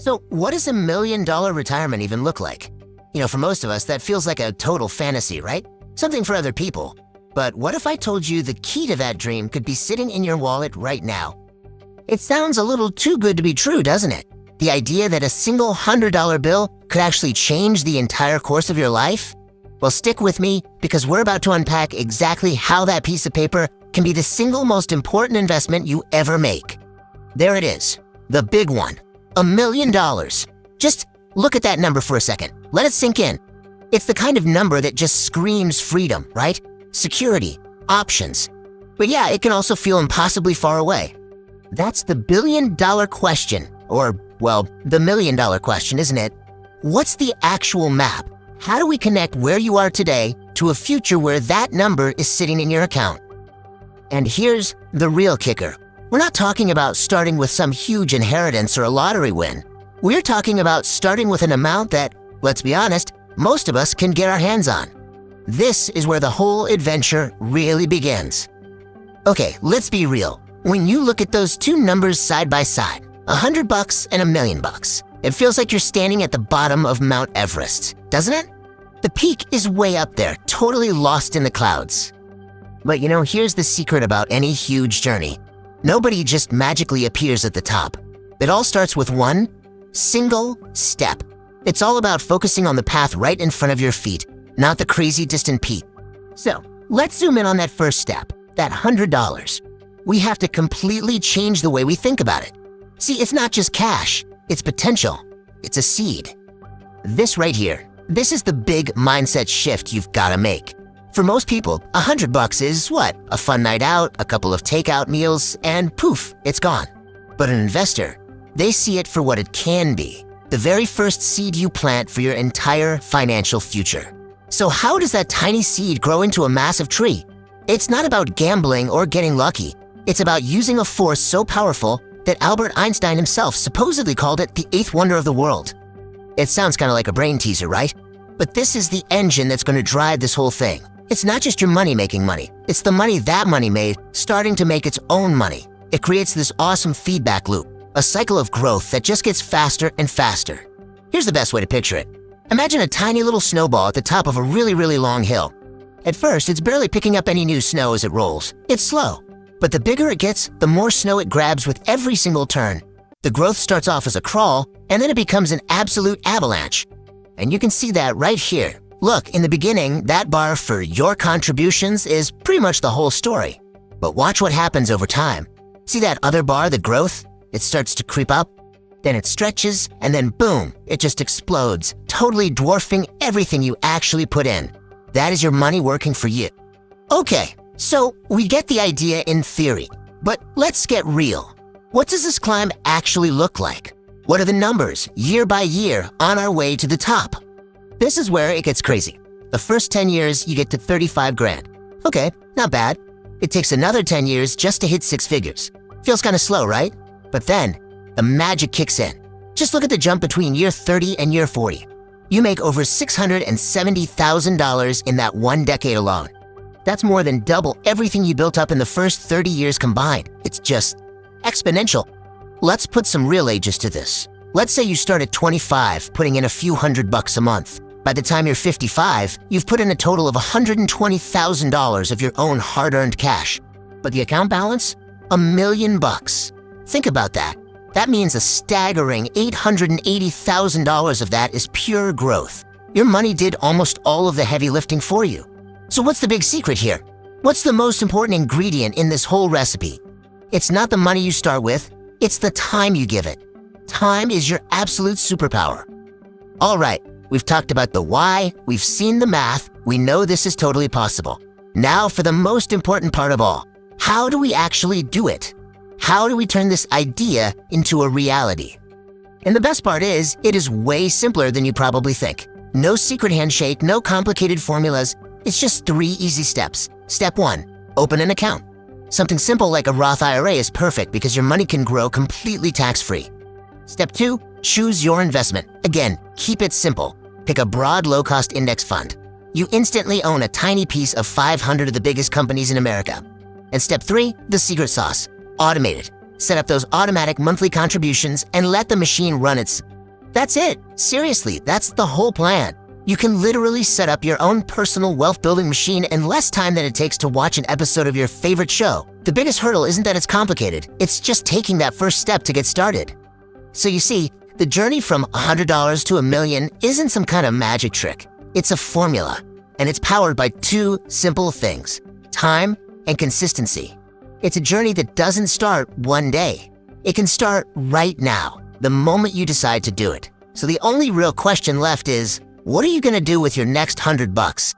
So what does $1 million retirement even look like? For most of us, that feels like a total fantasy, right? Something for other people. But what if I told you the key to that dream could be sitting in your wallet right now? It sounds a little too good to be true, doesn't it? The idea that a single $100 bill could actually change the entire course of your life? Well, stick with me because we're about to unpack exactly how that piece of paper can be the single most important investment you ever make. There it is, the big one, $1 million. Just look at that number for a second. Let it sink in. It's the kind of number that just screams freedom, right? Security, options. But yeah, it can also feel impossibly far away. That's the billion-dollar question, or, well, the million-dollar question, isn't it? What's the actual map? How do we connect where you are today to a future where that number is sitting in your account? And here's the real kicker. We're not talking about starting with some huge inheritance or a lottery win. We're talking about starting with an amount that, let's be honest, most of us can get our hands on. This is where the whole adventure really begins. Okay, let's be real. When you look at those two numbers side by side, $100 and $1 million, it feels like you're standing at the bottom of Mount Everest, doesn't it? The peak is way up there, totally lost in the clouds. But here's the secret about any huge journey. Nobody just magically appears at the top. It all starts with one single step. It's all about focusing on the path right in front of your feet, not the crazy distant peak. So, let's zoom in on that first step, that $100. We have to completely change the way we think about it. See, it's not just cash, it's potential. It's a seed. This right here, this is the big mindset shift you've got to make. For most people, $100 is what? A fun night out, a couple of takeout meals, and poof, it's gone. But an investor, they see it for what it can be. The very first seed you plant for your entire financial future. So how does that tiny seed grow into a massive tree? It's not about gambling or getting lucky. It's about using a force so powerful that Albert Einstein himself supposedly called it the eighth wonder of the world. It sounds kind of like a brain teaser, right? But this is the engine that's going to drive this whole thing. It's not just your money making money. It's the money that money made starting to make its own money. It creates this awesome feedback loop, a cycle of growth that just gets faster and faster. Here's the best way to picture it. Imagine a tiny little snowball at the top of a really, really long hill. At first, it's barely picking up any new snow as it rolls. It's slow. But the bigger it gets, the more snow it grabs with every single turn. The growth starts off as a crawl, and then it becomes an absolute avalanche. And you can see that right here. Look, in the beginning, that bar for your contributions is pretty much the whole story. But watch what happens over time. See that other bar, the growth? It starts to creep up, then it stretches, and then boom, it just explodes, totally dwarfing everything you actually put in. That is your money working for you. Okay, so we get the idea in theory, but let's get real. What does this climb actually look like? What are the numbers, year by year, on our way to the top? This is where it gets crazy. The first 10 years, you get to 35 grand. Okay, not bad. It takes another 10 years just to hit six figures. Feels kind of slow, right? But then, the magic kicks in. Just look at the jump between year 30 and year 40. You make over $670,000 in that one decade alone. That's more than double everything you built up in the first 30 years combined. It's just exponential. Let's put some real ages to this. Let's say you start at 25, putting in a few $100 a month. By the time you're 55, you've put in a total of $120,000 of your own hard-earned cash. But the account balance? $1 million. Think about that. That means a staggering $880,000 of that is pure growth. Your money did almost all of the heavy lifting for you. So what's the big secret here? What's the most important ingredient in this whole recipe? It's not the money you start with, it's the time you give it. Time is your absolute superpower. All right, we've talked about the why, we've seen the math, we know this is totally possible. Now for the most important part of all. How do we actually do it? How do we turn this idea into a reality? And the best part is, it is way simpler than you probably think. No secret handshake, no complicated formulas. It's just 3 easy steps. Step 1, open an account. Something simple like a Roth IRA is perfect because your money can grow completely tax-free. Step 2, choose your investment. Again, keep it simple. Pick a broad, low-cost index fund. You instantly own a tiny piece of 500 of the biggest companies in America. And step 3, the secret sauce. Automate it. Set up those automatic monthly contributions and let the machine run its... That's it. Seriously, that's the whole plan. You can literally set up your own personal wealth-building machine in less time than it takes to watch an episode of your favorite show. The biggest hurdle isn't that it's complicated, it's just taking that first step to get started. So you see, the journey from $100 to $1 million isn't some kind of magic trick. It's a formula, and it's powered by two simple things: time and consistency. It's a journey that doesn't start one day. It can start right now, the moment you decide to do it. So the only real question left is, what are you gonna do with your next $100?